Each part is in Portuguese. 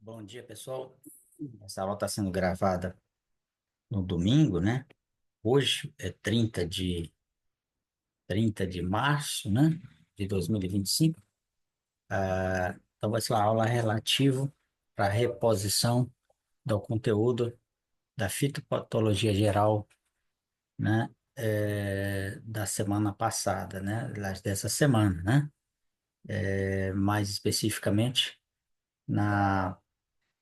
Bom dia, pessoal. Essa aula está sendo gravada no domingo, né? Hoje é 30 de março, né? De 2025. Então, vai ser uma aula relativa para a reposição do conteúdo da fitopatologia geral, né? Da semana passada, né? Aliás, dessa semana, né? Mais especificamente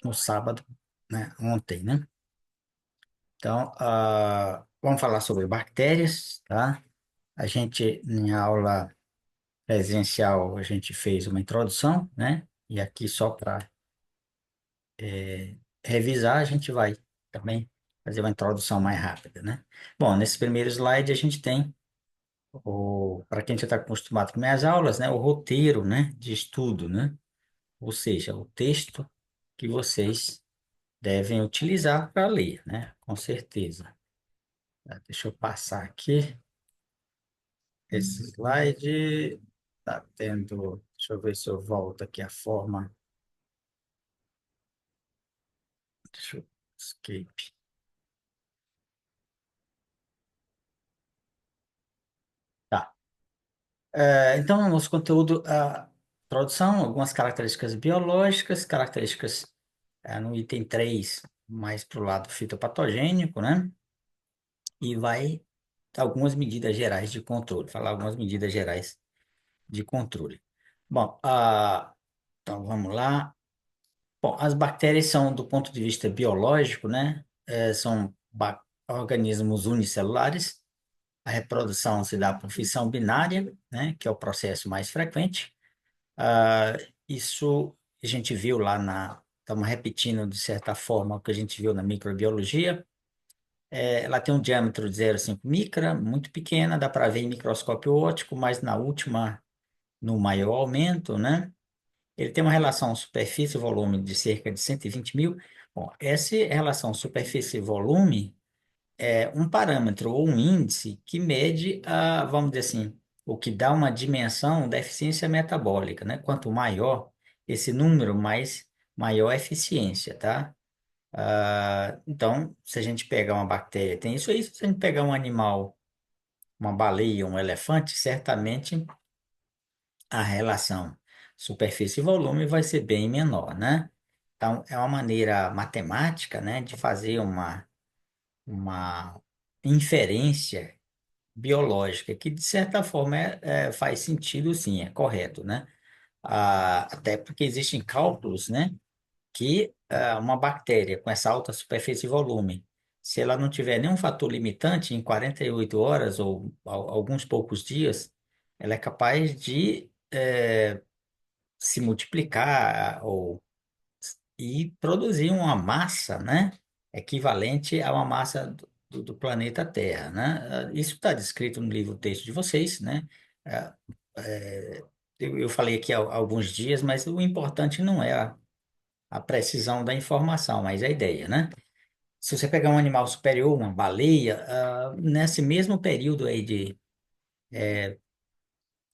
no sábado, né? Ontem, né? Então, vamos falar sobre bactérias, tá? A gente, em aula presencial, a gente fez uma introdução, né? E aqui, só para revisar, a gente vai também fazer uma introdução mais rápida, né? Bom, nesse primeiro slide, a gente tem, para quem já está acostumado com minhas aulas, né? O roteiro, né? De estudo, né? Ou seja, o texto que vocês devem utilizar para ler, né? Com certeza. Deixa eu passar aqui. Esse slide está tendo. Deixa eu ver se eu volto aqui a forma. Deixa eu. Escape. Tá. Então, nosso conteúdo, produção, algumas características biológicas, características no item 3 mais para o lado fitopatogênico, né? E vai algumas medidas gerais de controle, falar algumas medidas gerais de controle. Bom, então vamos lá. Bom, as bactérias são, do ponto de vista biológico, né, são organismos unicelulares. A reprodução se dá por fissão binária, né, que é o processo mais frequente. Ah, isso a gente viu lá estamos repetindo de certa forma o que a gente viu na microbiologia. Ela tem um diâmetro de 0,5 micra, muito pequena, dá para ver em microscópio óptico, mas no maior aumento, né? Ele tem uma relação superfície-volume de cerca de 120 mil. Bom, essa relação superfície-volume é um parâmetro ou um índice que mede vamos dizer assim, o que dá uma dimensão da eficiência metabólica, né? Quanto maior esse número, maior a eficiência, tá? Então, se a gente pegar uma bactéria, tem isso aí. Se a gente pegar um animal, uma baleia, um elefante, certamente a relação superfície e volume vai ser bem menor, né? Então, é uma maneira matemática, né, de fazer uma inferência biológica que, de certa forma, faz sentido, sim, é correto, né? Até porque existem cálculos, né, que uma bactéria com essa alta superfície e volume, se ela não tiver nenhum fator limitante, em 48 horas ou alguns poucos dias, ela é capaz de se multiplicar e produzir uma massa, né, equivalente a uma massa do planeta Terra, né? Isso está descrito no livro texto de vocês, né? Ah, eu falei aqui há alguns dias, mas o importante não é a precisão da informação, mas a ideia, né? Se você pegar um animal superior, uma baleia, nesse mesmo período aí de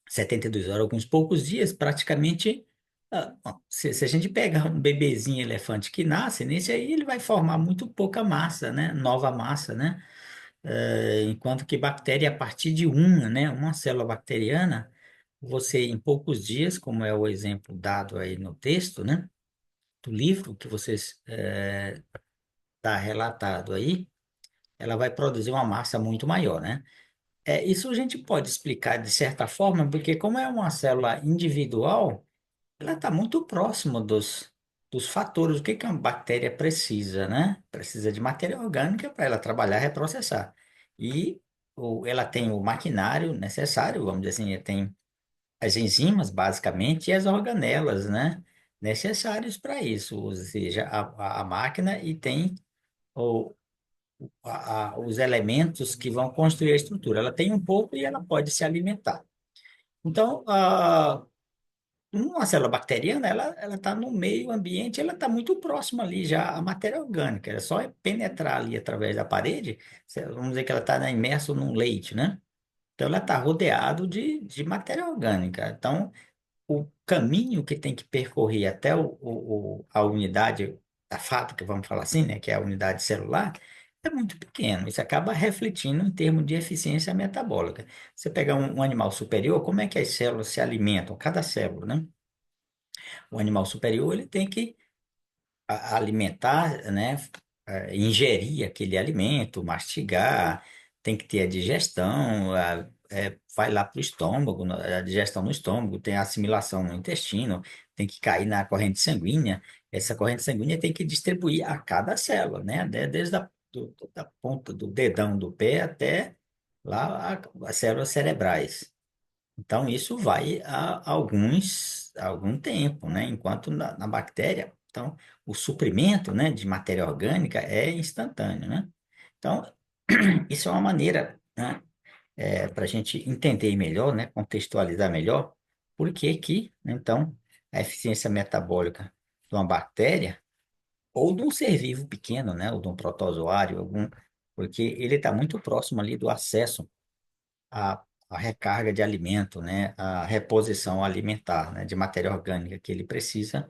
72 horas, alguns poucos dias, praticamente, bom, se a gente pegar um bebezinho elefante que nasce, nesse aí ele vai formar muito pouca massa, né? Nova massa, né? Enquanto que bactéria, a partir de uma, né? Uma célula bacteriana, você, em poucos dias, como é o exemplo dado aí no texto, né? Do livro que vocês está relatado aí, ela vai produzir uma massa muito maior, né? Isso a gente pode explicar de certa forma, porque como é uma célula individual, ela está muito próxima dos fatores. O que que uma bactéria precisa, né? Precisa de matéria orgânica para ela trabalhar e reprocessar. E ela tem o maquinário necessário, vamos dizer assim, ela tem as enzimas, basicamente, e as organelas, né? Necessários para isso, ou seja, a máquina e tem o, os elementos que vão construir a estrutura. Ela tem um pouco e ela pode se alimentar. Então, uma célula bacteriana, ela está no meio ambiente, ela está muito próxima ali já à matéria orgânica. É só penetrar ali através da parede, vamos dizer que ela está imersa num leite, né? Então, ela está rodeado de matéria orgânica. Então, o caminho que tem que percorrer até a unidade da fábrica, vamos falar assim, né, que é a unidade celular, é muito pequeno. Isso acaba refletindo em termos de eficiência metabólica. Você pegar um animal superior, como é que as células se alimentam? Cada célula, né? O animal superior, ele tem que alimentar, né? Ingerir aquele alimento, mastigar, tem que ter a digestão, vai lá para o estômago, a digestão no estômago, tem a assimilação no intestino, tem que cair na corrente sanguínea. Essa corrente sanguínea tem que distribuir a cada célula, né? Desde da ponta do dedão do pé até lá as células cerebrais. Então, isso vai a algum tempo, né? Enquanto na bactéria, então, o suprimento, né, de matéria orgânica é instantâneo, né? Então, isso é uma maneira, né, para a gente entender melhor, né, contextualizar melhor, por que que, né, então, a eficiência metabólica de uma bactéria ou de um ser vivo pequeno, né, ou de um protozoário, porque ele está muito próximo ali do acesso a recarga de alimento, né, a reposição alimentar, né, de matéria orgânica que ele precisa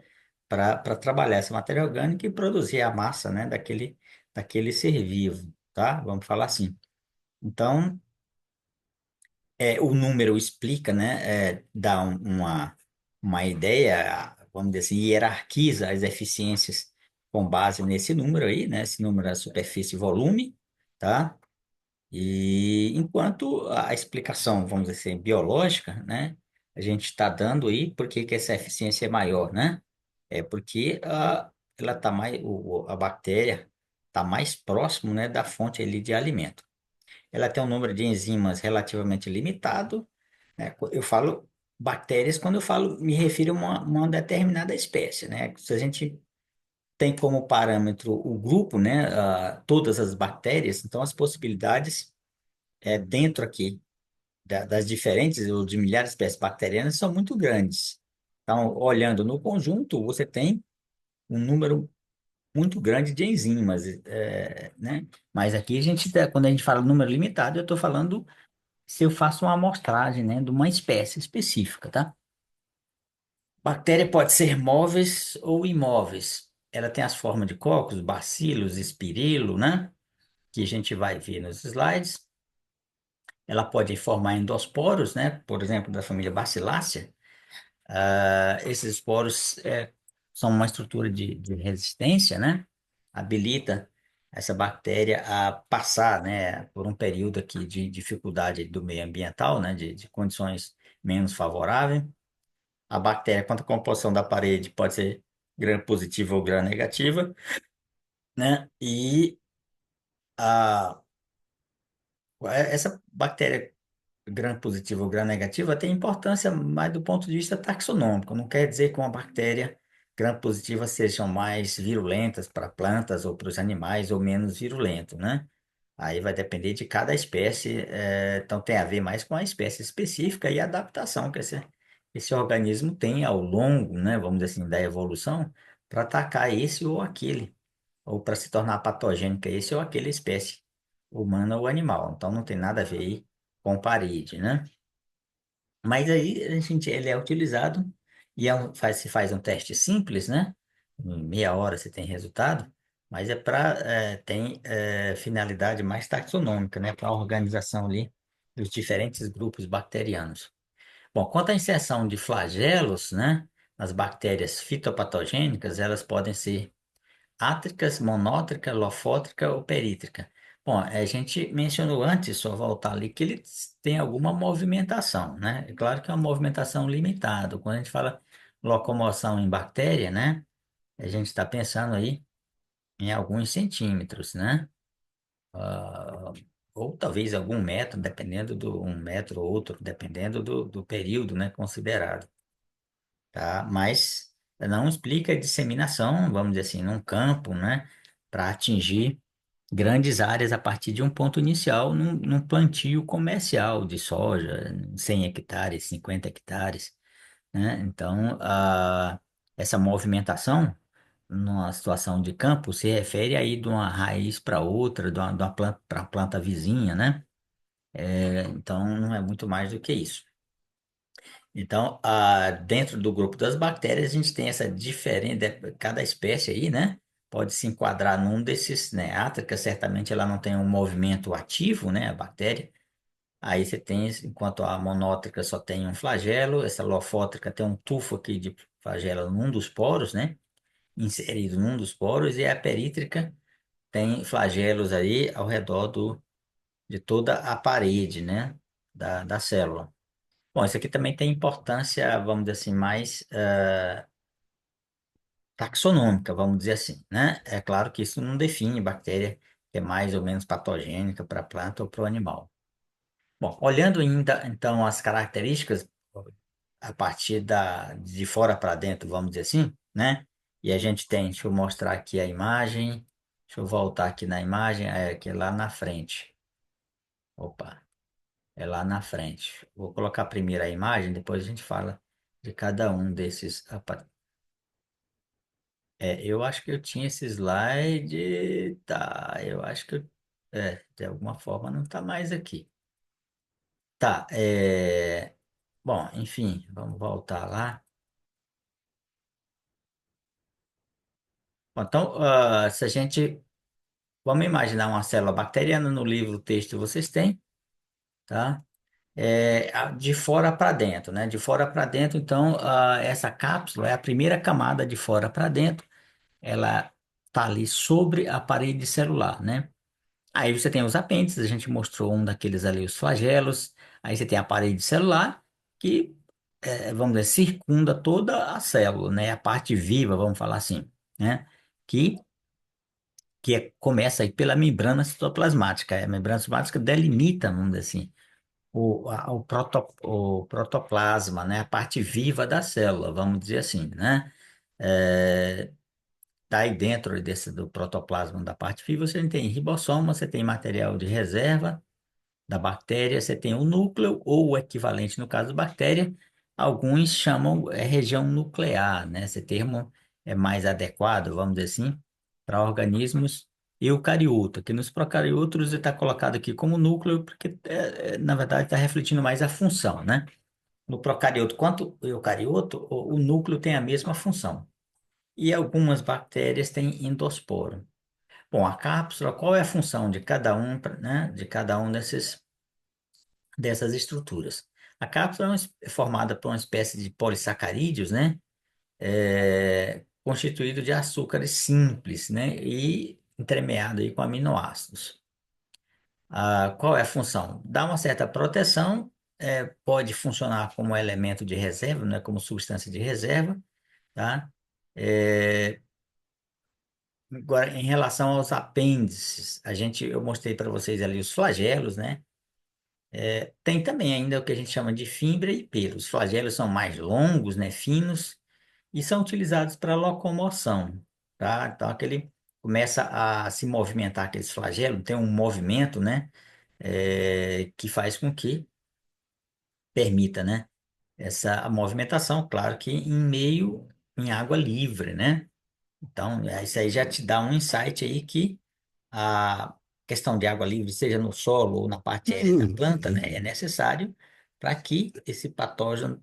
para trabalhar essa matéria orgânica e produzir a massa, né, daquele ser vivo, tá? Vamos falar assim. Então, o número explica, né, dá uma ideia, vamos dizer assim, hierarquiza as eficiências com base nesse número aí, né? Esse número é superfície e volume, tá? E enquanto a explicação, vamos dizer assim, biológica, né, a gente está dando aí por que que essa eficiência é maior, né? É porque ela tá mais, a bactéria está mais próximo, né, da fonte ali de alimento. Ela tem um número de enzimas relativamente limitado, né? Eu falo bactérias quando eu falo, me refiro a uma determinada espécie, né? Se a gente tem como parâmetro o grupo, né, todas as bactérias, então as possibilidades dentro aqui das diferentes ou de milhares de espécies bacterianas são muito grandes. Então, olhando no conjunto, você tem um número muito grande de enzimas, né? Mas aqui quando a gente fala número limitado, eu estou falando se eu faço uma amostragem, né, de uma espécie específica, tá? Bactéria pode ser móveis ou imóveis. Ela tem as formas de cocos, bacilos, espirilo, né? Que a gente vai ver nos slides. Ela pode formar endosporos, né? Por exemplo, da família Bacillácea. Esses esporos são uma estrutura de resistência, né? Habilita essa bactéria a passar, né, por um período aqui de dificuldade do meio ambiental, né, de condições menos favoráveis. A bactéria, quanto à composição da parede, pode ser gram-positiva ou gram-negativa, né? E a, essa bactéria gram-positiva ou gram-negativa tem importância mais do ponto de vista taxonômico. Não quer dizer que uma bactéria gram-positiva sejam mais virulentas para plantas ou para os animais ou menos virulento, né? Aí vai depender de cada espécie, então tem a ver mais com a espécie específica e a adaptação que esse organismo tem ao longo, né, vamos dizer assim, da evolução para atacar esse ou aquele, ou para se tornar patogênica esse ou aquela espécie, humana ou animal. Então não tem nada a ver aí com parede, né? Mas aí ele é utilizado e se faz um teste simples, né? Em meia hora você tem resultado, mas tem finalidade mais taxonômica, né? Para a organização ali dos diferentes grupos bacterianos. Bom, quanto à inserção de flagelos, né? Nas bactérias fitopatogênicas, elas podem ser átricas, monótrica, lofótrica ou perítrica. Bom, a gente mencionou antes, só voltar ali, que eles têm alguma movimentação, né? É claro que é uma movimentação limitada. Quando a gente fala locomoção em bactéria, né? A gente está pensando aí em alguns centímetros, né? Ah, ou talvez algum metro, dependendo do um metro ou outro, dependendo do período, né? Considerado, tá? Mas não explica a disseminação, vamos dizer assim, num campo, né? Para atingir grandes áreas a partir de um ponto inicial num plantio comercial de soja, 100 hectares, 50 hectares, né? Então, essa movimentação numa situação de campo se refere aí de uma raiz para outra, de uma planta para a planta vizinha, né? Então, não é muito mais do que isso. Então, dentro do grupo das bactérias, a gente tem essa diferença, cada espécie aí, né? Pode se enquadrar num desses, né? A átrica, certamente, ela não tem um movimento ativo, né? A bactéria. Aí você tem, enquanto a monótrica só tem um flagelo, essa lofótrica tem um tufo aqui de flagelo num dos poros, né? Inserido num dos poros, e a perítrica tem flagelos aí ao redor de toda a parede, né? Da célula. Bom, isso aqui também tem importância, vamos dizer assim, mais taxonômica, vamos dizer assim, né? É claro que isso não define bactéria que é mais ou menos patogênica para a planta ou para o animal. Bom, olhando ainda, então, as características a partir de fora para dentro, vamos dizer assim, né? E a gente tem, deixa eu mostrar aqui a imagem, deixa eu voltar aqui na imagem, que é lá na frente. Opa, é lá na frente. Vou colocar primeiro a imagem, depois a gente fala de cada um desses. Eu acho que eu tinha esse slide. Tá, eu acho que de alguma forma não está mais aqui. Tá, bom, enfim, vamos voltar lá. Bom, então, se a gente. Vamos imaginar uma célula bacteriana, no livro, o texto vocês têm, tá? De fora para dentro, né? De fora para dentro, então, essa cápsula é a primeira camada de fora para dentro, ela está ali sobre a parede celular, né? Aí você tem os apêndices, a gente mostrou um daqueles ali, os flagelos. Aí você tem a parede celular, que, vamos dizer, circunda toda a célula, né? A parte viva, vamos falar assim, né? Que, começa aí pela membrana citoplasmática. A membrana citoplasmática delimita, vamos dizer assim, o protoplasma, né? A parte viva da célula, vamos dizer assim, né? É, Tá aí dentro do protoplasma da parte viva, você tem ribossoma, você tem material de reserva da bactéria, você tem o núcleo, ou o equivalente no caso da bactéria, alguns chamam região nuclear, né? Esse termo é mais adequado, vamos dizer assim, para organismos eucariotos, que nos procariotos está colocado aqui como núcleo, porque na verdade está refletindo mais a função, né? No procarioto quanto o eucarioto, o núcleo tem a mesma função. E algumas bactérias têm endosporo. Bom, a cápsula, qual é a função de cada um, né? De cada um dessas estruturas? A cápsula é formada por uma espécie de polissacarídeos, né? Constituído de açúcares simples, né? E entremeado aí com aminoácidos. Qual é a função? Dá uma certa proteção, pode funcionar como elemento de reserva, né? Como substância de reserva, tá? É, Agora, em relação aos apêndices, eu mostrei para vocês ali os flagelos, né? Tem também ainda o que a gente chama de fímbria e pelo. Os flagelos são mais longos, né? Finos, e são utilizados para locomoção, tá? Então, aquele começa a se movimentar, aqueles flagelos, tem um movimento, né? Que faz com que permita, né? Essa movimentação, claro que em água livre, né? Então, isso aí já te dá um insight aí que a questão de água livre, seja no solo ou na parte aérea da planta, né? É necessário para que esse patógeno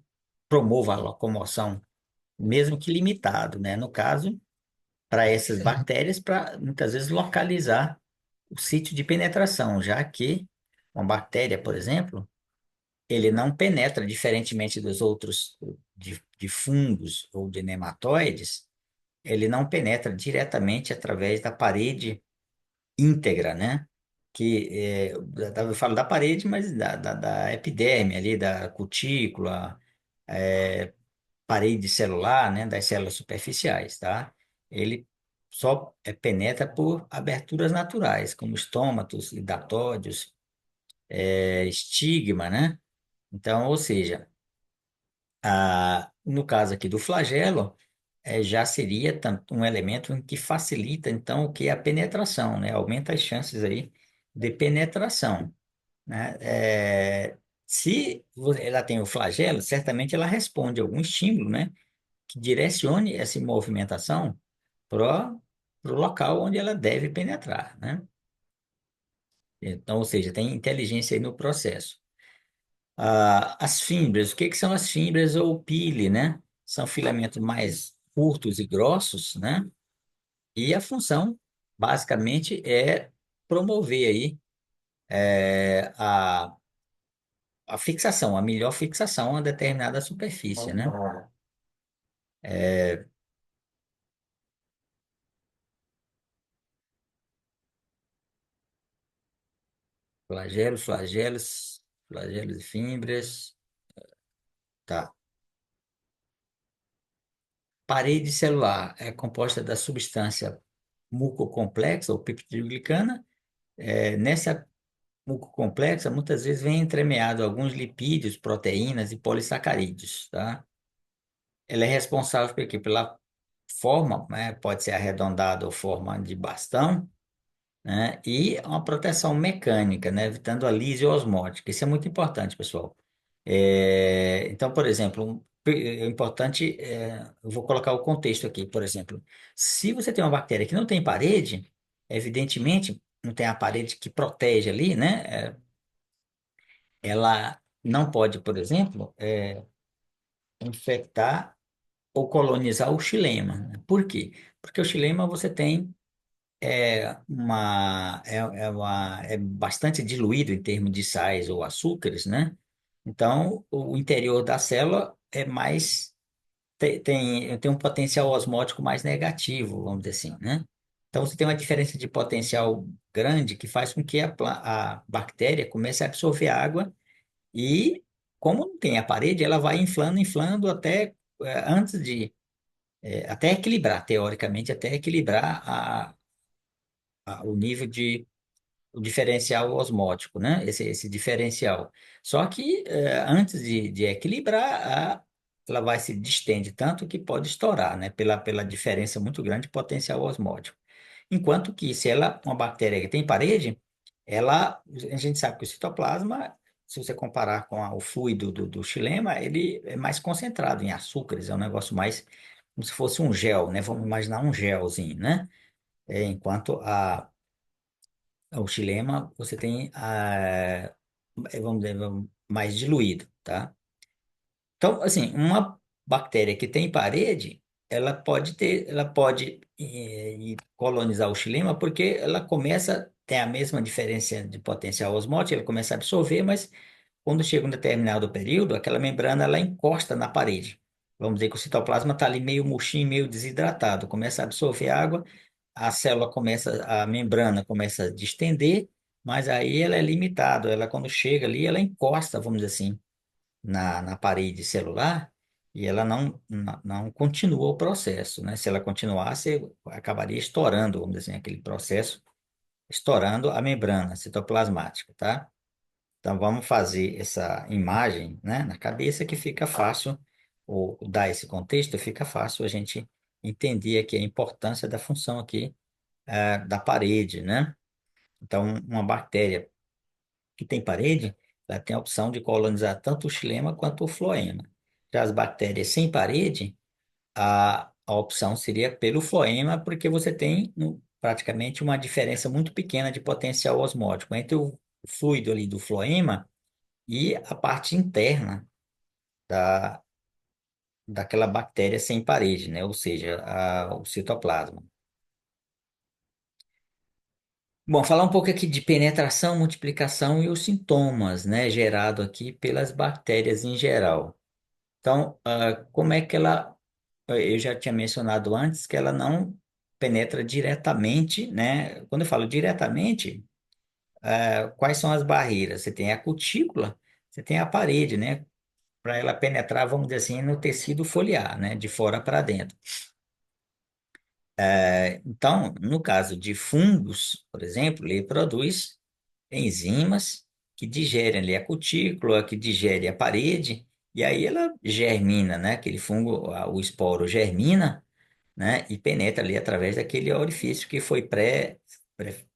promova a locomoção, mesmo que limitado, né? No caso, para essas bactérias, para muitas vezes localizar o sítio de penetração, já que uma bactéria, por exemplo, ele não penetra, diferentemente dos outros, de fungos ou de nematóides, ele não penetra diretamente através da parede íntegra, né? Eu falo da parede, mas da epiderme ali, da cutícula, parede celular, né? Das células superficiais, tá? Ele só penetra por aberturas naturais, como estômatos, hidatódios, estigma, né? Então, ou seja, no caso aqui do flagelo, já seria um elemento em que facilita, então, o que é a penetração, né? Aumenta as chances aí de penetração, né? Se ela tem o flagelo, certamente ela responde a algum estímulo, né? Que direcione essa movimentação para o local onde ela deve penetrar, né? Então, ou seja, tem inteligência aí no processo. As fibras, o que que são as fibras ou pile, né? São filamentos mais curtos e grossos, né? E a função, basicamente, é promover aí a fixação, a melhor fixação a determinada superfície, né? Flagelos e fibras, tá. Parede celular é composta da substância mucocomplexa ou peptidoglicana. Nessa mucocomplexa, muitas vezes vem entremeado alguns lipídios, proteínas e polissacarídeos, tá? Ela é responsável por quê? Pela forma, né? Pode ser arredondada ou forma de bastão, né? E uma proteção mecânica, né? Evitando a lise osmótica. Isso é muito importante, pessoal. Então, por exemplo, é importante, eu vou colocar o contexto aqui, por exemplo, se você tem uma bactéria que não tem parede, evidentemente, não tem a parede que protege ali, né? Ela não pode, por exemplo, infectar ou colonizar o xilema, né? Por quê? Porque o xilema você tem é bastante diluído em termos de sais ou açúcares, né? Então, o interior da célula é mais tem um potencial osmótico mais negativo, vamos dizer assim, né? Então, você tem uma diferença de potencial grande que faz com que a bactéria comece a absorver água e, como não tem a parede, ela vai inflando, inflando até antes de até equilibrar, teoricamente, até equilibrar o nível de o diferencial osmótico, né? Esse diferencial. Só que antes de equilibrar, ela vai se distende tanto que pode estourar, né? Pela diferença muito grande de potencial osmótico. Enquanto que se ela, uma bactéria que tem parede, a gente sabe que o citoplasma, se você comparar com o fluido do xilema, ele é mais concentrado em açúcares, é um negócio mais como se fosse um gel, né? Vamos imaginar um gelzinho, né? Enquanto o xilema, você tem vamos dizer, mais diluído, tá? Então, assim, uma bactéria que tem parede, ela pode ir colonizar o xilema porque ela começa, tem a mesma diferença de potencial osmótico, ela começa a absorver, mas quando chega um determinado período, aquela membrana ela encosta na parede. Vamos dizer que o citoplasma está ali meio murchinho, meio desidratado, começa a absorver água, a célula começa, a membrana começa a distender, mas aí ela é limitada. Ela quando chega ali, ela encosta, vamos dizer assim, na parede celular e ela não continua o processo, né? Se ela continuasse, acabaria estourando, vamos dizer assim, aquele processo, estourando a membrana citoplasmática, tá? Então, vamos fazer essa imagem, né, na cabeça que fica fácil, ou dar esse contexto, fica fácil a gente entender aqui a importância da função aqui, da parede, né? Então, uma bactéria que tem parede, ela tem a opção de colonizar tanto o xilema quanto o floema. Já as bactérias sem parede, a opção seria pelo floema, porque você tem praticamente uma diferença muito pequena de potencial osmótico entre o fluido ali do floema e a parte interna da, daquela bactéria sem parede, né? Ou seja, o citoplasma. Bom, falar um pouco aqui de penetração, multiplicação e os sintomas, né, gerado aqui pelas bactérias em geral. Então, como é que ela, eu já tinha mencionado antes que ela não penetra diretamente, né? Quando eu falo diretamente, quais são as barreiras? Você tem a cutícula, você tem a parede, né? Para ela penetrar, vamos dizer assim, no tecido foliar, né? De fora para dentro. Então, no caso de fungos, por exemplo, ele produz enzimas que digerem ali a cutícula, que digerem a parede, e aí ela germina, né? Aquele fungo, o esporo germina, né? E penetra ali através daquele orifício que foi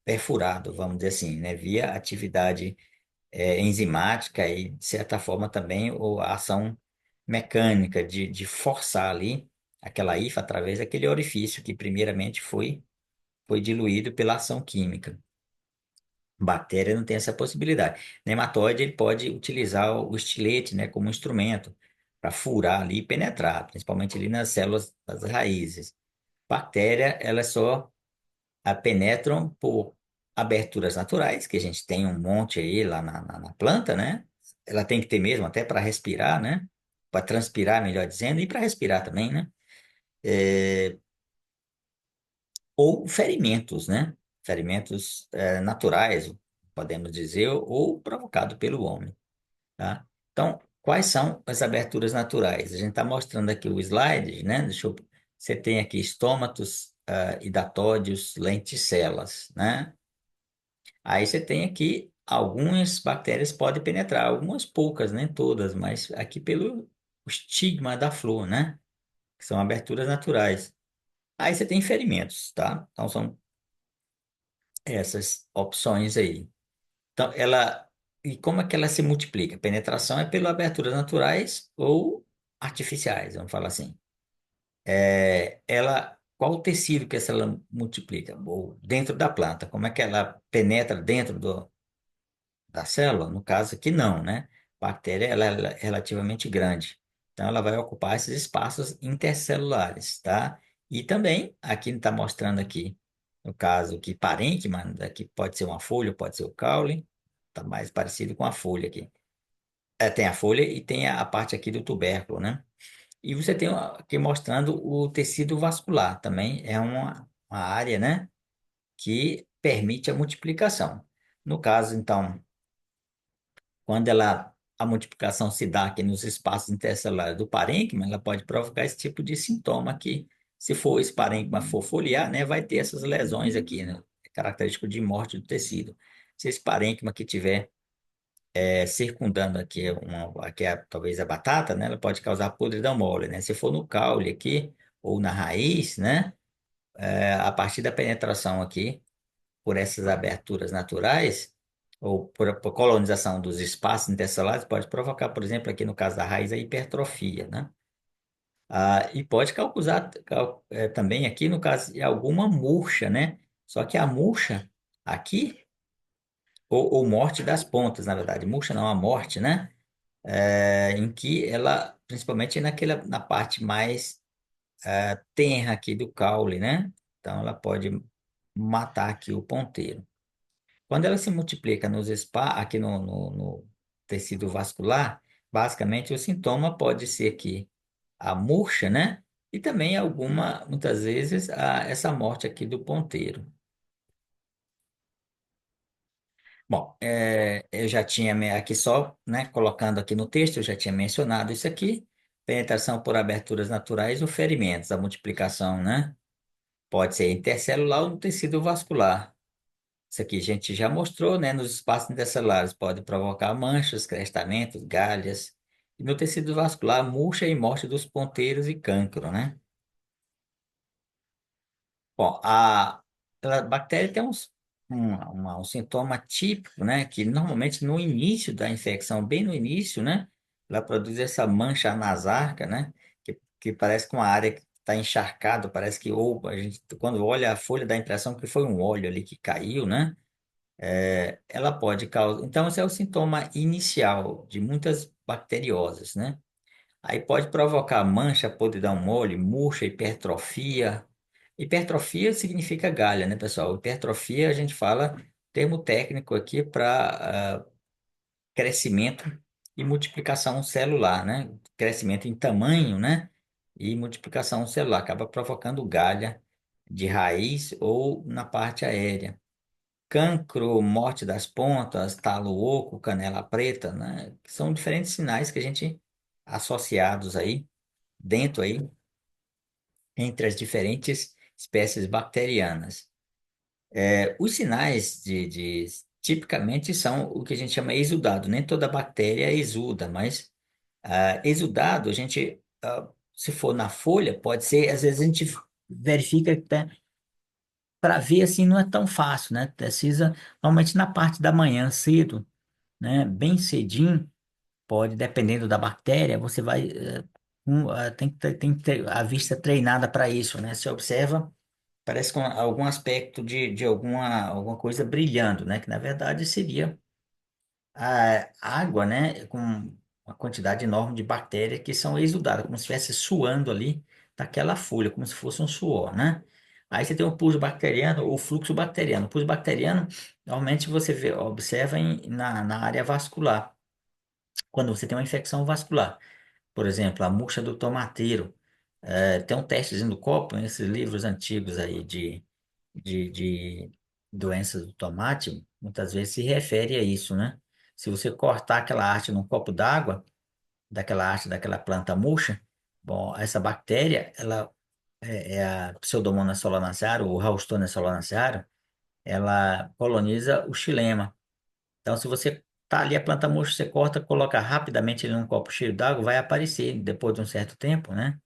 perfurado, vamos dizer assim, né? Via atividade enzimática e, de certa forma, também a ação mecânica de forçar ali aquela hifa através daquele orifício que primeiramente foi diluído pela ação química. Bactéria não tem essa possibilidade. Nematóide, ele pode utilizar o estilete, né, como instrumento para furar ali e penetrar, principalmente ali nas células das raízes. Bactéria, elas só penetram por aberturas naturais, que a gente tem um monte aí lá na planta, né? Ela tem que ter mesmo até para respirar, né? Para transpirar, melhor dizendo, e para respirar também, né? É, ou ferimentos, né? Ferimentos naturais, podemos dizer, ou provocado pelo homem, tá? Então, quais são as aberturas naturais? A gente está mostrando aqui o slide, né? Você tem aqui estômatos, hidatódios, lenticelas, né? Aí você tem aqui algumas bactérias podem penetrar, algumas poucas, nem todas, mas aqui pelo estigma da flor, né? Que são aberturas naturais. Aí você tem ferimentos, tá? Então são essas opções aí. Então ela e como é que ela se multiplica? Penetração é pelas aberturas naturais ou artificiais, vamos falar assim. Qual o tecido que ela multiplica? Ou dentro da planta, como é que ela penetra dentro da célula? No caso aqui, não, né? Bactéria, ela é relativamente grande. Então, ela vai ocupar esses espaços intercelulares, tá? E também, aqui está mostrando aqui, no caso que parênquima, aqui pode ser uma folha, pode ser o caule, tá mais parecido com a folha aqui. Tem a folha e tem a parte aqui do tubérculo, né? E você tem aqui mostrando o tecido vascular, também é uma área, né? Que permite a multiplicação. No caso, então, quando a multiplicação se dá aqui nos espaços intercelulares do parênquima, ela pode provocar esse tipo de sintoma aqui. Se for esse parênquima for foliar, né, vai ter essas lesões aqui, né? É característico de morte do tecido. Se esse parênquima que tiver circundando aqui, talvez a batata, né, ela pode causar podridão mole, né? Se for no caule aqui, ou na raiz, né, a partir da penetração aqui, por essas aberturas naturais, ou por colonização dos espaços intercelulares, pode provocar, por exemplo, aqui no caso da raiz, a hipertrofia, né? E pode causar também aqui, no caso, de alguma murcha, né? Só que a murcha aqui, ou morte das pontas, na verdade, murcha não, a morte, né? Em que ela, principalmente na parte mais tenra aqui do caule, né? Então, ela pode matar aqui o ponteiro. Quando ela se multiplica aqui no tecido vascular, basicamente o sintoma pode ser que a murcha, né? E também muitas vezes, essa morte aqui do ponteiro. Bom, eu já tinha aqui só, né, colocando aqui no texto, eu já tinha mencionado isso aqui, penetração por aberturas naturais ou ferimentos, a multiplicação, né? Pode ser intercelular ou no tecido vascular. Isso aqui a gente já mostrou, né? Nos espaços intercelulares pode provocar manchas, crestamentos, galhas. E no tecido vascular, murcha e morte dos ponteiros e cancro, né? Bom, a bactéria tem um sintoma típico, né? Que normalmente no início da infecção, bem no início, né? Ela produz essa mancha anasarca, né? Que parece com uma área que está encharcada, parece que ou a gente, quando olha a folha, dá a impressão que foi um óleo ali que caiu, né? Ela pode causar. Então, esse é o sintoma inicial de muitas bacteriosas, né? Aí pode provocar mancha, podridão mole, murcha, hipertrofia. Hipertrofia significa galha, né, pessoal? Hipertrofia a gente fala, termo técnico aqui para crescimento e multiplicação celular, né? Crescimento em tamanho, né? E multiplicação celular acaba provocando galha de raiz ou na parte aérea. Cancro, morte das pontas, talo oco, canela preta, né? Que são diferentes sinais que a gente associados aí, dentro aí, entre as diferentes espécies bacterianas. Os sinais tipicamente são o que a gente chama exudado. Nem toda bactéria exuda, mas exudado, a gente, se for na folha, pode ser, às vezes a gente verifica que para ver assim não é tão fácil, né? Precisa, normalmente na parte da manhã cedo, né? Bem cedinho, pode, dependendo da bactéria, você tem que ter a vista treinada para isso, né? Você observa parece com algum aspecto de alguma coisa brilhando, né? Que na verdade seria a água, né? Com uma quantidade enorme de bactérias que são exudadas, como se estivesse suando ali daquela folha, como se fosse um suor, né? Aí você tem o pus bacteriano, o fluxo bacteriano. O pus bacteriano, normalmente você vê, observa na área vascular, quando você tem uma infecção vascular. Por exemplo, a murcha do tomateiro. Tem um testezinho do copo, nesses livros antigos aí de doenças do tomate, muitas vezes se refere a isso, né? Se você cortar aquela arte num copo d'água, daquela arte daquela planta murcha, bom, essa bactéria, ela é a Pseudomonas solanacearum, ou Ralstonia solanacearum, ela coloniza o xilema. Então, se você tá ali a planta murcha, você corta, coloca rapidamente ele num copo cheio d'água, vai aparecer, depois de um certo tempo, né?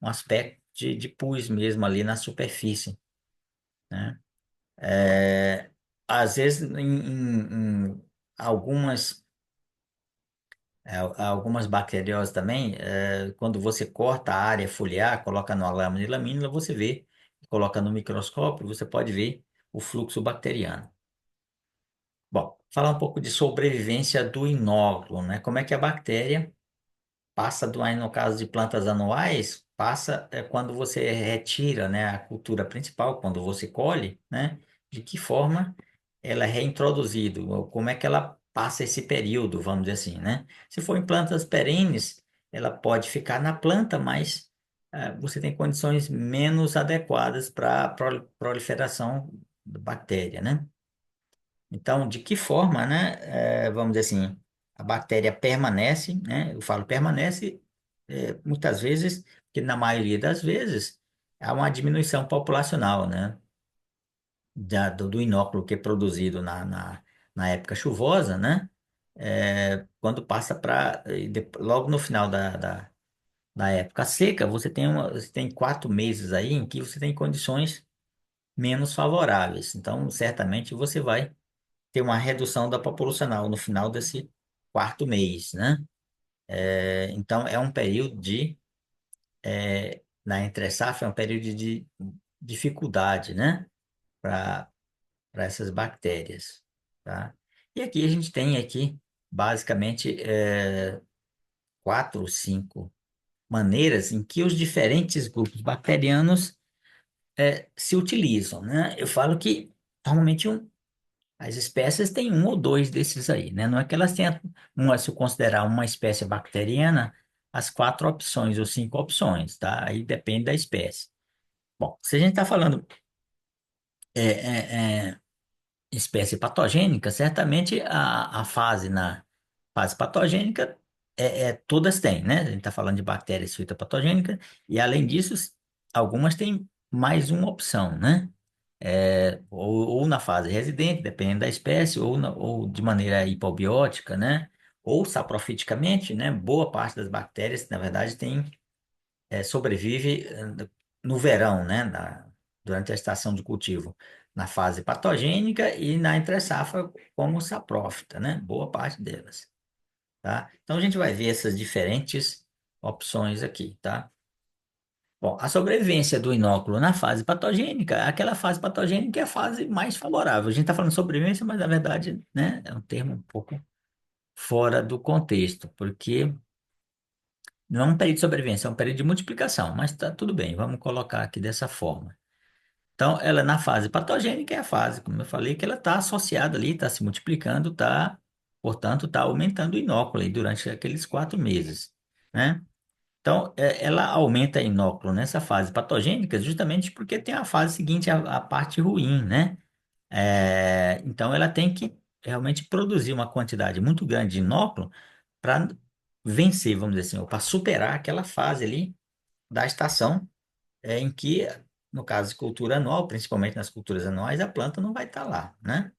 Um aspecto de pus mesmo ali na superfície, né? É, às vezes, em algumas, algumas bacterioses também, quando você corta a área foliar, coloca numa lâmina de lamínula, você vê, coloca no microscópio, você pode ver o fluxo bacteriano. Bom, falar um pouco de sobrevivência do inóculo, né? Como é que a bactéria passa aí no caso de plantas anuais, passa quando você retira, né, a cultura principal, quando você colhe, né, de que forma ela é reintroduzida, ou como é que ela passa esse período, vamos dizer assim, né? Se for em plantas perenes, ela pode ficar na planta, mas você tem condições menos adequadas para a proliferação da bactéria, né? Então, de que forma, né, vamos dizer assim, a bactéria permanece, né? Eu falo permanece, muitas vezes, que na maioria das vezes há uma diminuição populacional, né, do inóculo que é produzido na época chuvosa, né? Quando passa para logo no final da época seca, você tem 4 meses aí em que você tem condições menos favoráveis. Então, certamente você vai ter uma redução da populacional no final desse quarto mês, né? Então, é um período na entre-safra, é um período de dificuldade, né? Para essas bactérias, tá? E aqui a gente tem aqui, basicamente, 4 ou 5 maneiras em que os diferentes grupos bacterianos se utilizam, né? Eu falo que, normalmente, as espécies têm um ou dois desses aí, né? Não é que elas tenham, se eu considerar uma espécie bacteriana, as 4 opções ou 5 opções, tá? Aí depende da espécie. Bom, se a gente está falando é, espécie patogênica, certamente a fase na fase patogênica todas têm, né? A gente está falando de bactérias fitopatogênicas e, além disso, algumas têm mais uma opção, né? Ou na fase residente, dependendo da espécie, ou de maneira hipobiótica, né? Ou saprofiticamente, né? Boa parte das bactérias, na verdade, sobrevive no verão, né? Durante a estação de cultivo, na fase patogênica e na entre-safra como saprófita, né? Boa parte delas, tá? Então a gente vai ver essas diferentes opções aqui, tá? Bom, a sobrevivência do inóculo na fase patogênica, aquela fase patogênica é a fase mais favorável. A gente está falando de sobrevivência, mas na verdade, né, é um termo um pouco fora do contexto, porque não é um período de sobrevivência, é um período de multiplicação, mas está tudo bem, vamos colocar aqui dessa forma. Então, ela na fase patogênica é a fase, como eu falei, que ela está associada ali, está se multiplicando, portanto, está aumentando o inóculo aí durante aqueles 4 meses, né? Então, ela aumenta a inóculo nessa fase patogênica justamente porque tem a fase seguinte, a parte ruim, né? Então, ela tem que realmente produzir uma quantidade muito grande de inóculo para vencer, vamos dizer assim, ou para superar aquela fase ali da estação em que, no caso de cultura anual, principalmente nas culturas anuais, a planta não vai estar lá, né?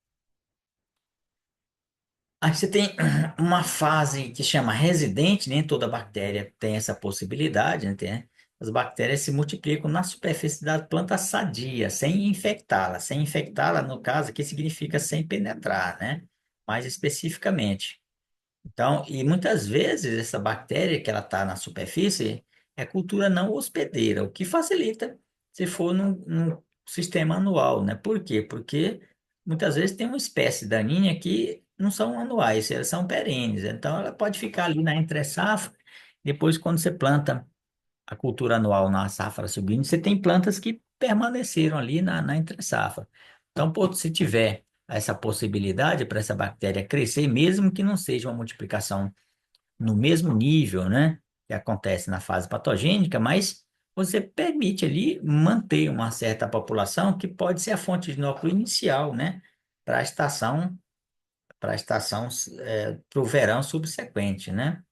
Aí você tem uma fase que chama residente, nem toda bactéria tem essa possibilidade, né? As bactérias se multiplicam na superfície da planta sadia, sem infectá-la. Sem infectá-la, no caso aqui, significa sem penetrar, né? Mais especificamente. Então, e muitas vezes essa bactéria que ela está na superfície é cultura não hospedeira, o que facilita se for sistema anual, né? Por quê? Porque muitas vezes tem uma espécie daninha que não são anuais, elas são perenes. Então, ela pode ficar ali na entre-safra. Depois, quando você planta a cultura anual na safra seguinte, você tem plantas que permaneceram ali na entre-safra. Então, pô, se tiver essa possibilidade para essa bactéria crescer, mesmo que não seja uma multiplicação no mesmo nível, né, que acontece na fase patogênica, mas você permite ali manter uma certa população que pode ser a fonte de núcleo inicial, né, para a estação, para o verão subsequente, né?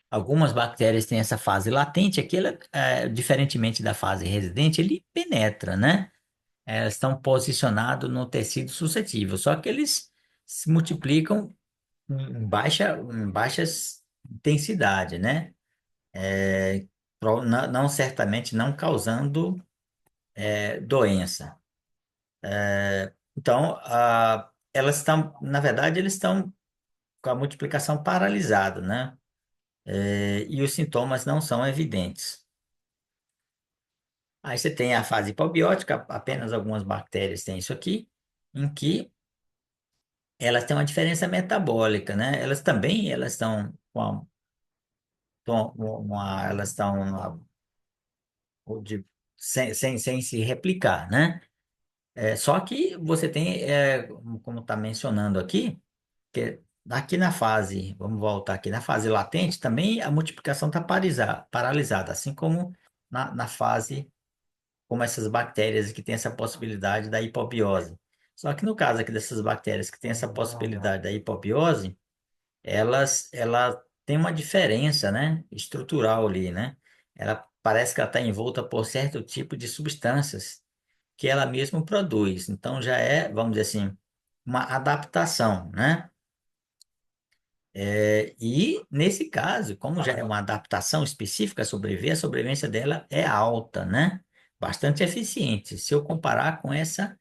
Algumas bactérias têm essa fase latente, aquela, diferentemente da fase residente, ele penetra, né? Elas estão posicionadas no tecido suscetível, só que eles se multiplicam em baixas intensidade, né? Não, certamente não causando doença. Então, elas estão, na verdade, eles estão com a multiplicação paralisada, né? E os sintomas não são evidentes. Aí você tem a fase hipobiótica, apenas algumas bactérias têm isso aqui, em que elas têm uma diferença metabólica, né? Elas estão elas estão de- sem se replicar, né? Só que você tem, como está mencionando aqui, que aqui na fase, vamos voltar aqui, na fase latente também a multiplicação está paralisada, assim como na fase, como essas bactérias que têm essa possibilidade da hipobiose. Só que no caso aqui dessas bactérias que têm essa possibilidade da hipobiose, ela tem uma diferença, né, estrutural ali, né? Ela parece que ela está envolta por certo tipo de substâncias que ela mesma produz. Então já é, vamos dizer assim, uma adaptação, né? E nesse caso, como já é uma adaptação específica a sobreviver, a sobrevivência dela é alta, né? Bastante eficiente. Se eu comparar com essa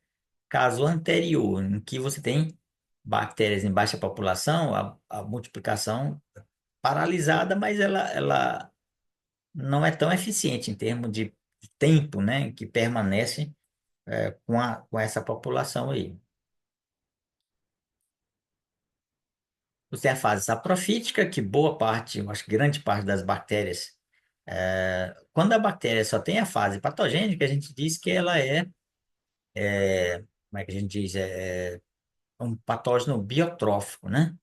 caso anterior, em que você tem bactérias em baixa população, a multiplicação paralisada, mas ela não é tão eficiente em termos de tempo, né? Que permanece com essa população aí. Você tem a fase saprofítica, que boa parte, eu acho que grande parte das bactérias, quando a bactéria só tem a fase patogênica, a gente diz que ela como é que a gente diz? Um patógeno biotrófico, né?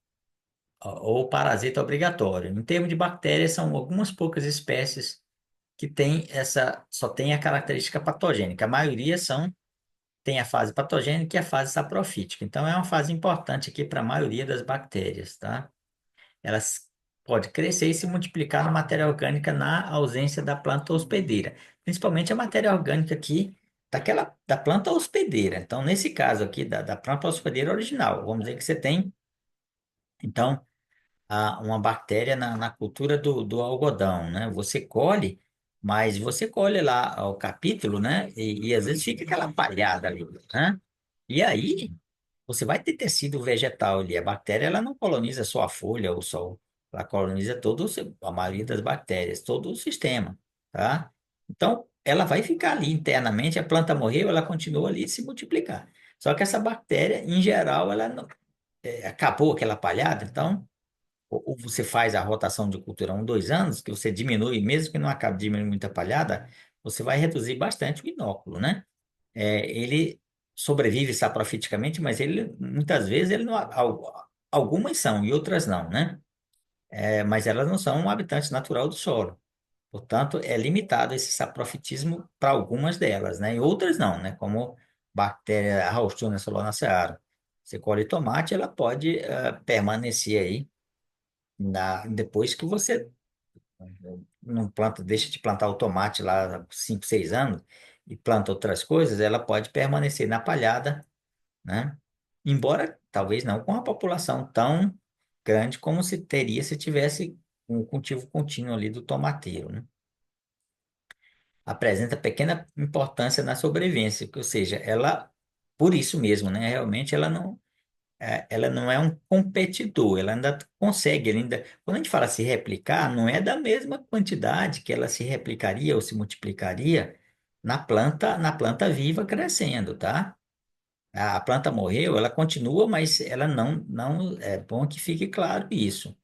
Ou parasita obrigatório. Em termos de bactérias, são algumas poucas espécies que só tem a característica patogênica. A maioria tem a fase patogênica e a fase saprofítica. Então, é uma fase importante aqui para a maioria das bactérias, tá? Elas podem crescer e se multiplicar na matéria orgânica na ausência da planta hospedeira, principalmente a matéria orgânica aqui da planta hospedeira. Então, nesse caso aqui, da planta hospedeira original, vamos dizer que você tem, então, uma bactéria na cultura do algodão, né? Você colhe, mas você colhe lá o capítulo, né? E às vezes fica aquela palhada ali, né? E aí, você vai ter tecido vegetal ali. A bactéria, ela não coloniza só a folha ou só, ela coloniza a maioria das bactérias, todo o sistema, tá? Então, ela vai ficar ali internamente, a planta morreu, ela continua ali se multiplicar. Só que essa bactéria, em geral, ela não, acabou aquela palhada, então, ou você faz a rotação de cultura 1, 2 anos, que você diminui, mesmo que não acabe diminuindo muita palhada, você vai reduzir bastante o inóculo, né? Ele sobrevive saprofiticamente, mas ele muitas vezes ele não, algumas são e outras não, né? Mas elas não são um habitante natural do solo. Portanto, é limitado esse saprofitismo para algumas delas, né? E outras não, né? Como bactéria Ralstomia solanacearum. Você colhe tomate, ela pode permanecer aí depois que você não planta, deixa de plantar o tomate lá há 5, 6 anos e planta outras coisas, ela pode permanecer na palhada, né? Embora talvez não com a população tão grande como se teria se tivesse um cultivo contínuo ali do tomateiro, né? Apresenta pequena importância na sobrevivência, ou seja, ela, por isso mesmo, né? Realmente ela não é um competidor, ela ainda consegue, quando a gente fala se replicar, não é da mesma quantidade que ela se replicaria ou se multiplicaria na planta viva crescendo, tá? A planta morreu, ela continua, mas ela não, é bom que fique claro isso.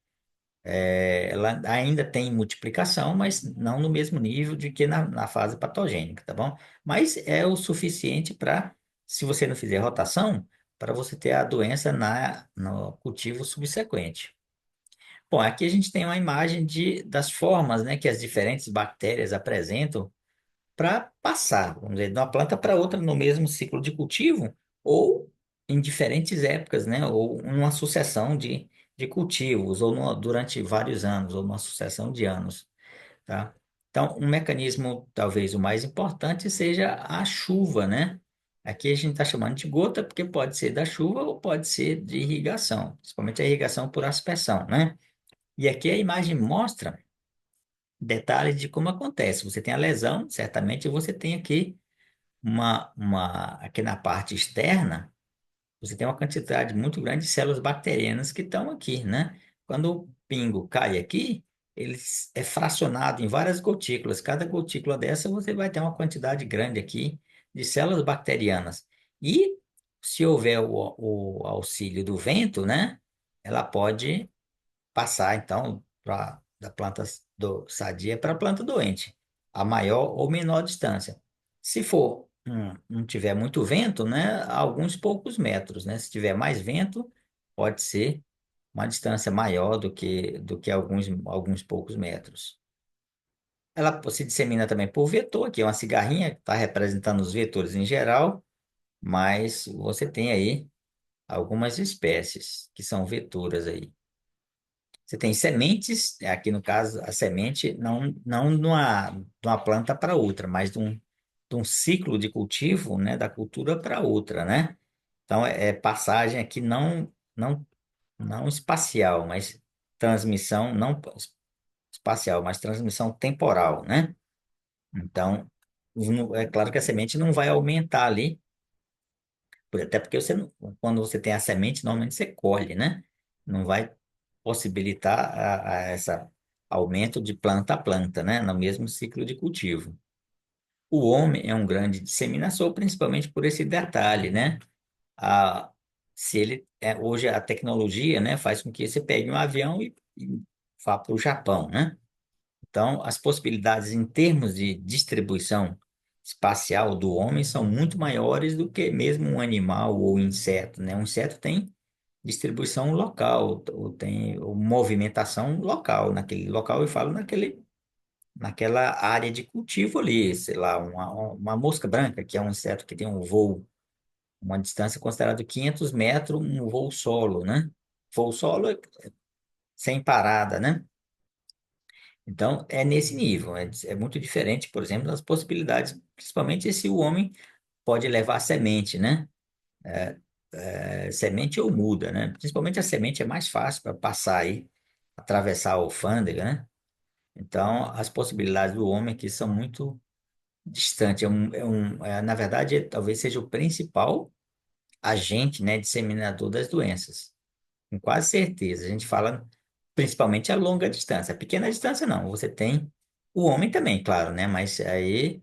Ela ainda tem multiplicação, mas não no mesmo nível de que na fase patogênica, tá bom? Mas é o suficiente para, se você não fizer rotação, para você ter a doença no cultivo subsequente. Bom, aqui a gente tem uma imagem das formas, né, que as diferentes bactérias apresentam para passar, vamos dizer, de uma planta para outra no mesmo ciclo de cultivo ou em diferentes épocas, né? Ou uma sucessão de cultivos, ou durante vários anos, ou uma sucessão de anos, tá? Então, um mecanismo, talvez o mais importante, seja a chuva, né? Aqui a gente está chamando de gota porque pode ser da chuva ou pode ser de irrigação, principalmente a irrigação por aspersão, né? E aqui a imagem mostra detalhes de como acontece. Você tem a lesão, certamente você tem aqui aqui na parte externa, você tem uma quantidade muito grande de células bacterianas que estão aqui, né? Quando o pingo cai aqui, ele é fracionado em várias gotículas. Cada gotícula dessa você vai ter uma quantidade grande aqui de células bacterianas. E se houver o auxílio do vento, né? Ela pode passar, então, da planta sadia para a planta doente, a maior ou menor distância. Se for, não tiver muito vento, né, alguns poucos metros, né? Se tiver mais vento, pode ser uma distância maior do que alguns poucos metros. Ela se dissemina também por vetor, que é uma cigarrinha que está representando os vetores em geral, mas você tem aí algumas espécies que são vetoras aí. Você tem sementes, aqui no caso, a semente não de uma planta para outra, mas de um ciclo de cultivo, né, da cultura para outra, né? Então, é passagem aqui não espacial, mas transmissão, não espacial, mas transmissão temporal, né? Então, é claro que a semente não vai aumentar ali, até porque quando você tem a semente, normalmente você colhe, né? Não vai possibilitar a essa aumento de planta a planta, né? No mesmo ciclo de cultivo. O homem é um grande disseminador, principalmente por esse detalhe, né? A, se ele hoje a tecnologia, né, faz com que você pegue um avião e vá para o Japão, né? Então, as possibilidades em termos de distribuição espacial do homem são muito maiores do que mesmo um animal ou inseto, né? Um inseto tem distribuição local, ou tem ou movimentação local, naquele local eu falo naquela área de cultivo ali, sei lá, uma mosca branca, que é um inseto que tem um voo, uma distância considerada de 500 metros, um voo solo, né? Voo solo é sem parada, né? Então, é nesse nível, é muito diferente, por exemplo, das possibilidades, principalmente se o homem pode levar semente, né? Semente ou muda, né? Principalmente a semente é mais fácil para passar aí, atravessar a alfândega, né? Então, as possibilidades do homem aqui são muito distantes. Na verdade, talvez seja o principal agente, né, disseminador das doenças. Com quase certeza. A gente fala principalmente a longa distância. A pequena distância, não. Você tem o homem também, claro, né? Mas aí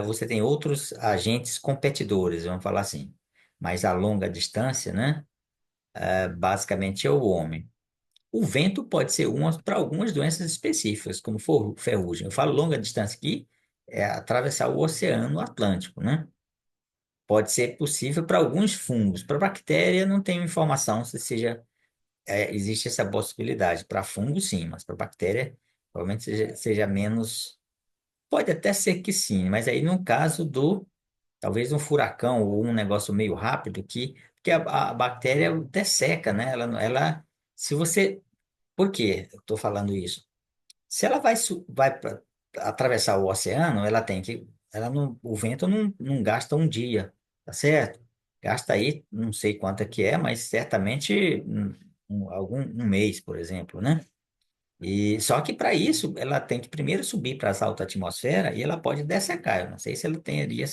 você tem outros agentes competidores, vamos falar assim. Mas a longa distância, né? Basicamente é o homem. O vento pode ser uma para algumas doenças específicas, como ferrugem. Eu falo longa distância aqui, é atravessar o Oceano Atlântico, né? Pode ser possível para alguns fungos. Para bactéria, não tenho informação se existe essa possibilidade. Para fungo, sim, mas para bactéria, provavelmente seja menos. Pode até ser que sim, mas aí no caso talvez um furacão ou um negócio meio rápido porque a bactéria desseca, né? Se você por que eu estou falando isso? Se ela vai atravessar o oceano, o vento não gasta um dia, tá certo? Gasta aí, não sei quanto é que é, mas certamente um mês, por exemplo, né? E só que para isso ela tem que primeiro subir para essa alta atmosfera e ela pode dessecar. Eu não sei se ela teria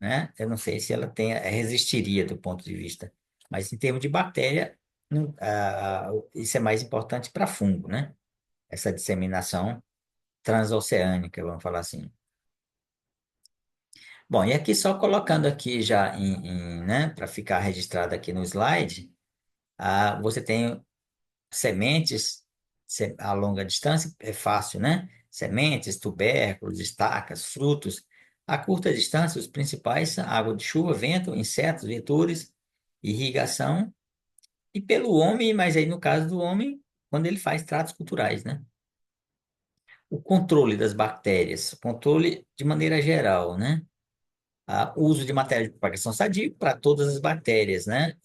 né? Eu não sei se ela resistiria do ponto de vista. Mas em termos de bactéria, isso é mais importante para fungo, né? Essa disseminação transoceânica, vamos falar assim. Bom, e aqui só colocando aqui já né, para ficar registrado aqui no slide, você tem sementes a longa distância, é fácil, né? Sementes, tubérculos, estacas, frutos. A curta distância, os principais são água de chuva, vento, insetos, vetores, irrigação. E pelo homem, mas aí no caso do homem, quando ele faz tratos culturais, né? O controle das bactérias, controle de maneira geral, né? O uso de matéria de propagação sadia para todas as bactérias, né?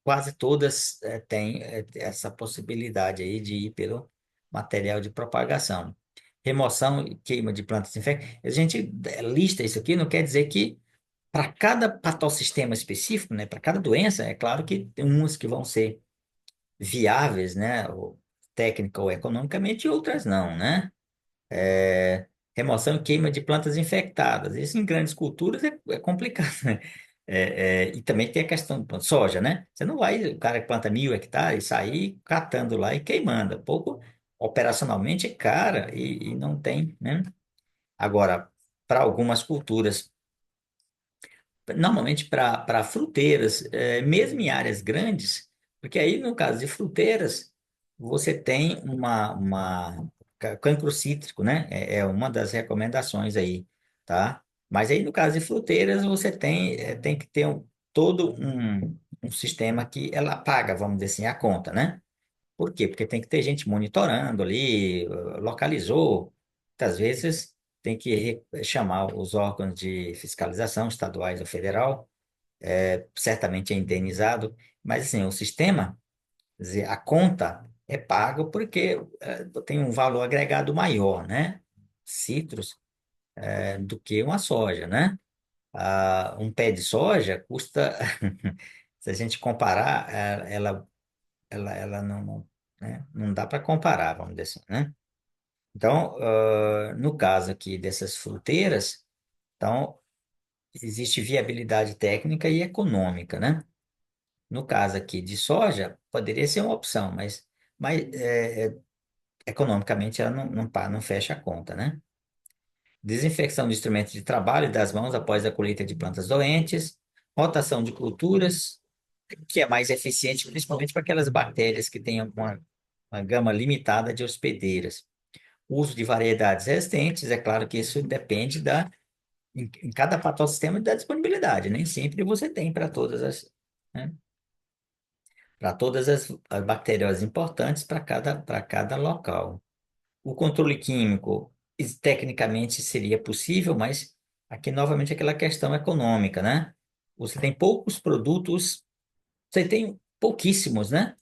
Quase todas têm essa possibilidade aí de ir pelo material de propagação. Remoção e queima de plantas infectadas. A gente lista isso aqui, não quer dizer que para cada patossistema específico, né, para cada doença, é claro que tem umas que vão ser viáveis, né, ou técnica ou economicamente, e outras não, né? É, remoção e queima de plantas infectadas. Isso em grandes culturas é complicado, né? E também tem a questão de soja, né? Você não vai, o cara que planta 1.000 hectares, sair catando lá e queimando. Pouco, operacionalmente é cara e não tem, né? Agora, para algumas culturas, normalmente para fruteiras, mesmo em áreas grandes, porque aí no caso de fruteiras, você tem cancro cítrico, né? É uma das recomendações aí, tá? Mas aí no caso de fruteiras, você tem que ter todo um sistema que ela paga, vamos dizer assim, a conta, né? Por quê? Porque tem que ter gente monitorando ali, localizou. Muitas vezes tem que chamar os órgãos de fiscalização estaduais ou federal, certamente é indenizado, mas assim, o sistema, quer dizer, a conta é paga porque tem um valor agregado maior, né? Citros, do que uma soja, né? Um pé de soja custa, se a gente comparar, ela né? Não dá para comparar, vamos dizer assim, né? Então, no caso aqui dessas fruteiras, então, existe viabilidade técnica e econômica, né? No caso aqui de soja, poderia ser uma opção, mas economicamente ela não fecha a conta, né? Desinfecção de instrumentos de trabalho e das mãos após a colheita de plantas doentes, rotação de culturas, que é mais eficiente, principalmente para aquelas bactérias que têm uma gama limitada de hospedeiras. Uso de variedades resistentes, é claro que isso depende em cada patossistema da disponibilidade, nem sempre você tem para todas né? Para todas as bactérias importantes para cada local. O controle químico, tecnicamente seria possível, mas aqui novamente aquela questão econômica, né? Você tem poucos produtos, você tem pouquíssimos, né?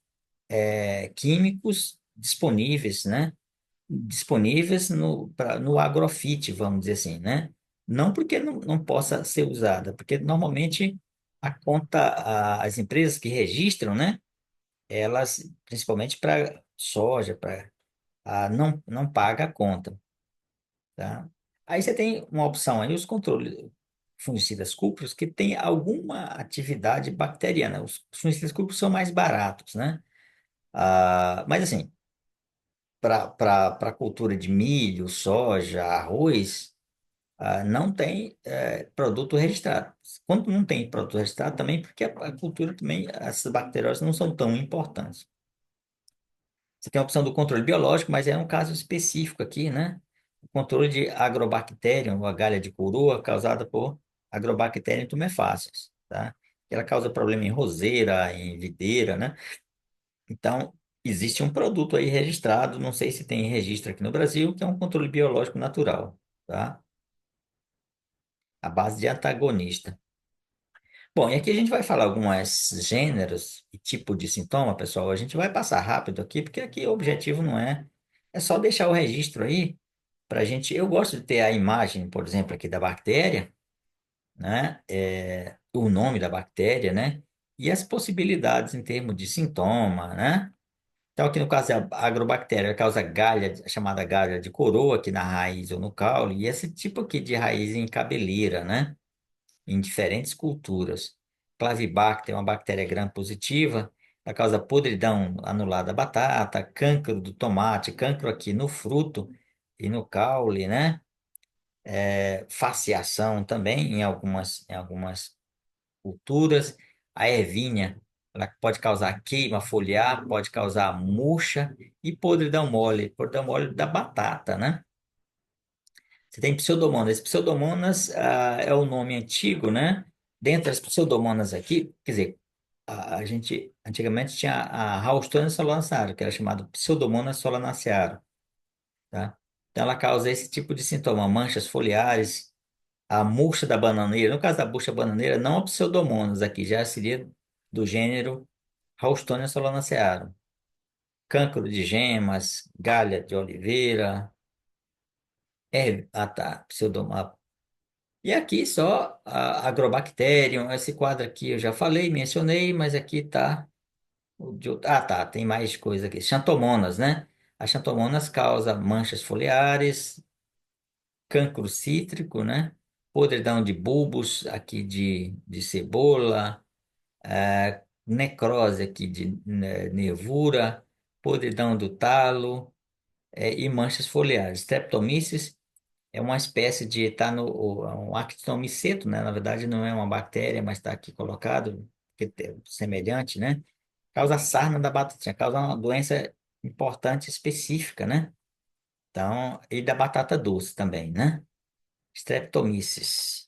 Químicos disponíveis, né? Disponíveis no agrofit, vamos dizer assim, né? Não porque não possa ser usada, porque normalmente as empresas que registram, né? Elas, principalmente para soja, não paga a conta, tá? Aí você tem uma opção aí, os controles fungicidas cúpricos, que tem alguma atividade bacteriana. Os fungicidas cúpricos são mais baratos, né? Mas assim, para a cultura de milho, soja, arroz, não tem produto registrado. Quando não tem produto registrado, também porque a cultura também, essas bacteriosas não são tão importantes. Você tem a opção do controle biológico, mas é um caso específico aqui, né? O controle de Agrobacterium, ou a galha de coroa, causada por Agrobacterium tumefaciens, tá? Ela causa problema em roseira, em videira, né? Então, existe um produto aí registrado, não sei se tem registro aqui no Brasil, que é um controle biológico natural, tá? A base de antagonista. Bom, e aqui a gente vai falar alguns gêneros e tipo de sintoma, pessoal. A gente vai passar rápido aqui, porque aqui o objetivo não é só deixar o registro aí para a gente. Eu gosto de ter a imagem, por exemplo, aqui da bactéria, né? O nome da bactéria, né? E as possibilidades em termos de sintoma, né? Então, aqui no caso da agrobactéria, ela causa galha, chamada galha de coroa aqui na raiz ou no caule, e esse tipo aqui de raiz em cabeleira, né? Em diferentes culturas. Clavibacter é uma bactéria gram-positiva, ela causa podridão anular da batata, cancro do tomate, cancro aqui no fruto e no caule, né? Faciação também em algumas culturas. A ervinha, ela pode causar queima foliar, pode causar murcha e podridão mole. Podridão mole da batata, né? Você tem pseudomonas. Pseudomonas, é o nome antigo, né? Dentre das pseudomonas aqui, quer dizer, a gente antigamente tinha a Ralston solanacearum, que era chamada Pseudomonas solanacearum, tá? Então ela causa esse tipo de sintoma, manchas foliares, a murcha da bananeira. No caso da bucha bananeira, não a Pseudomonas aqui, já seria do gênero Ralstonia solanacearum. Cancro de gemas, galha de oliveira, tá, Pseudomonas. E aqui só a Agrobacterium, esse quadro aqui eu já falei, mencionei, mas aqui tá. Tá, tem mais coisa aqui. Xantomonas, né? As xantomonas causam manchas foliares, cancro cítrico, né? Podridão de bulbos aqui de cebola, necrose aqui de nervura, podridão do talo, e manchas foliares. Streptomyces é uma espécie de, tá no, um actinomiceto, né? Na verdade não é uma bactéria, mas está aqui colocado, semelhante, né? Causa sarna da batatinha, causa uma doença importante específica, né? Então, e da batata doce também, né? Streptomyces.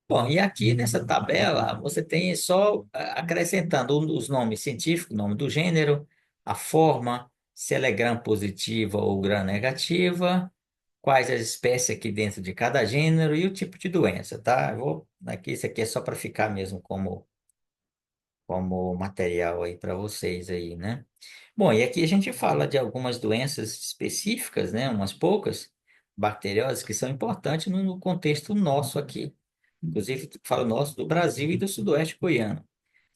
Bom, e aqui nessa tabela você tem só acrescentando os nomes científicos, o nome do gênero, a forma, se ela é gram-positiva ou gram-negativa, quais as espécies aqui dentro de cada gênero e o tipo de doença, tá? Aqui, isso aqui é só para ficar mesmo como material aí para vocês aí, né? Bom, e aqui a gente fala de algumas doenças específicas, né? Umas poucas bacteriosas que são importantes no contexto nosso aqui. Inclusive, falo nosso do Brasil e do Sudoeste goiano.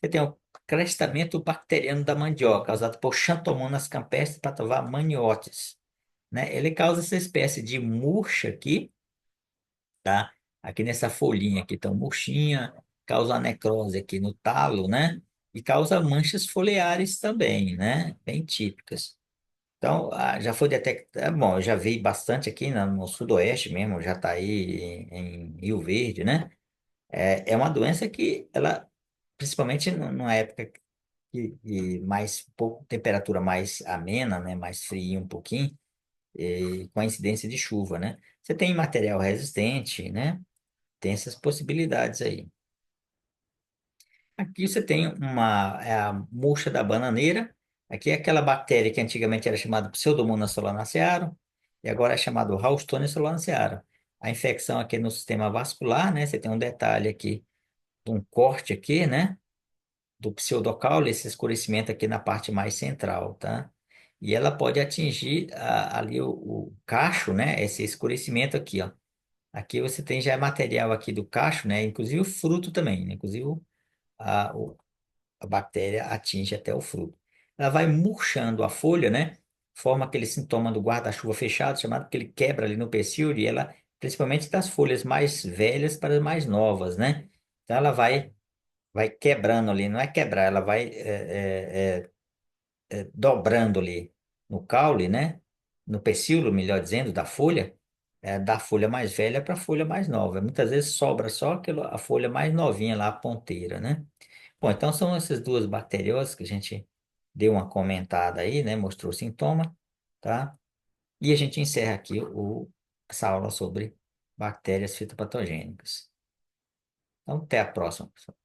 Você tem o crestamento bacteriano da mandioca, causado por Xanthomonas campestre patovar maniotes, né? Ele causa essa espécie de murcha aqui, tá? Aqui nessa folhinha aqui, tão murchinha, causa uma necrose aqui no talo, né? E causa manchas foliares também, né? Bem típicas. Então, já foi detectado, bom, eu já vi bastante aqui no Sudoeste mesmo, já está aí em Rio Verde, né? É uma doença que ela, principalmente numa época que mais pouco temperatura mais amena, né? Mais fria um pouquinho, com a incidência de chuva, né? Você tem material resistente, né? Tem essas possibilidades aí. Aqui você tem a murcha da bananeira. Aqui é aquela bactéria que antigamente era chamada Pseudomonas solanacearum e agora é chamado Ralstonia solanacearum. A infecção aqui é no sistema vascular, né? Você tem um detalhe aqui, um corte aqui, né? Do pseudocaule, esse escurecimento aqui na parte mais central, tá? E ela pode atingir ali o cacho, né? Esse escurecimento aqui, ó. Aqui você tem já material aqui do cacho, né? Inclusive o fruto também, né? Inclusive a, o- a bactéria atinge até o fruto. Ela vai murchando a folha, né? Forma aquele sintoma do guarda-chuva fechado, chamado que ele quebra ali no pecíolo, e ela, principalmente das folhas mais velhas para as mais novas, né? Então ela vai quebrando ali, não é quebrar, ela vai dobrando ali no caule, né? No pecíolo, melhor dizendo, da folha, da folha mais velha para a folha mais nova. Muitas vezes sobra só a folha mais novinha lá, a ponteira, né? Bom, então são essas duas bacterioses que a gente deu uma comentada aí, né? Mostrou o sintoma, tá? E a gente encerra aqui essa aula sobre bactérias fitopatogênicas. Então, até a próxima, pessoal.